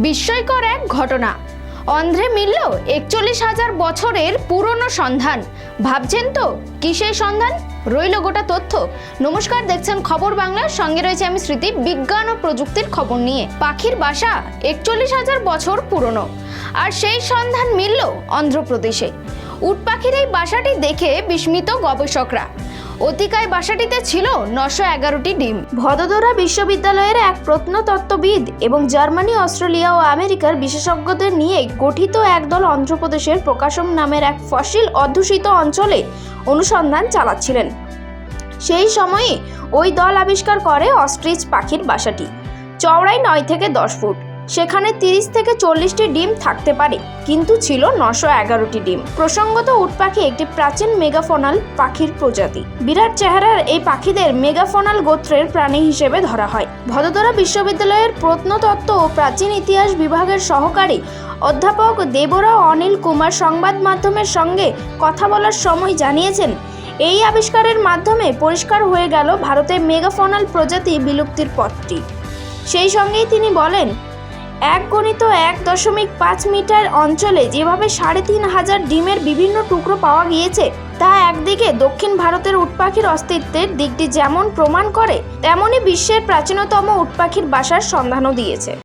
বিস্ময়কর এক ঘটনা। অন্ধ্রে মিলল ৪১,০০০ বছরের পুরনো সন্ধান। ভাবছেন তো কি সেই সন্ধান? রইল গোটা তথ্য। নমস্কার, দেখছেন খবর বাংলার সঙ্গে রয়েছে আমি স্মৃতি। বিজ্ঞান ও প্রযুক্তির খবর নিয়ে। পাখির বাসা ৪১,০০০ বছর পুরনো, আর সেই সন্ধান মিলল অন্ধ্রপ্রদেশে। উট পাখির এই বাসাটি দেখে বিস্মিত গবেষকরা। অতিকায় বাসাটিতে ছিল ৯১১টি ডিম। ভদোদরা বিশ্ববিদ্যালয়ের এক প্রত্নতত্ত্ববিদ এবং জার্মানি, অস্ট্রেলিয়া ও আমেরিকার বিশেষজ্ঞদের নিয়ে গঠিত একদল অন্ধ্রপ্রদেশের প্রকাশম নামের এক ফসিল অধ্যুষিত অঞ্চলে অনুসন্ধান চালাচ্ছিলেন। সেই সময়ে ওই দল আবিষ্কার করে অস্ট্রিচ পাখির বাসাটি। চওড়াই ৯ থেকে ১০ ফুট। সেখানে ৩০ থেকে ৪০টি ডিম থাকতে পারে, কিন্তু ছিল ৯১১টি ডিম। প্রসঙ্গত, উট পাখি একটি প্রাচীন মেগাফোনাল পাখির প্রজাতি। বিরাট চেহারার এই পাখিদের মেগাফোনাল গোত্রের প্রাণী হিসেবে ধরা হয়। ভদোদরা বিশ্ববিদ্যালয়ের প্রত্নতত্ত্ব ও প্রাচীন ইতিহাস বিভাগের সহকারী অধ্যাপক দেবরা অনিল কুমার সংবাদ মাধ্যমের সঙ্গে কথা বলার সময় জানিয়েছেন, এই আবিষ্কারের মাধ্যমে পরিষ্কার হয়ে গেল ভারতের মেগাফোনাল প্রজাতি বিলুপ্তির পথটি। সেই সঙ্গেই তিনি বলেন, ১.৫ মিটার অঞ্চলে যেভাবে ৩৫০০ ডিমের বিভিন্ন টুকরো পাওয়া গিয়েছে, তা একদিকে দক্ষিণ ভারতের উট পাখির অস্তিত্বের দিকটি যেমন প্রমাণ করে, তেমনি বিশ্বের প্রাচীনতম উট পাখির বাসার সন্ধানও দিয়েছে।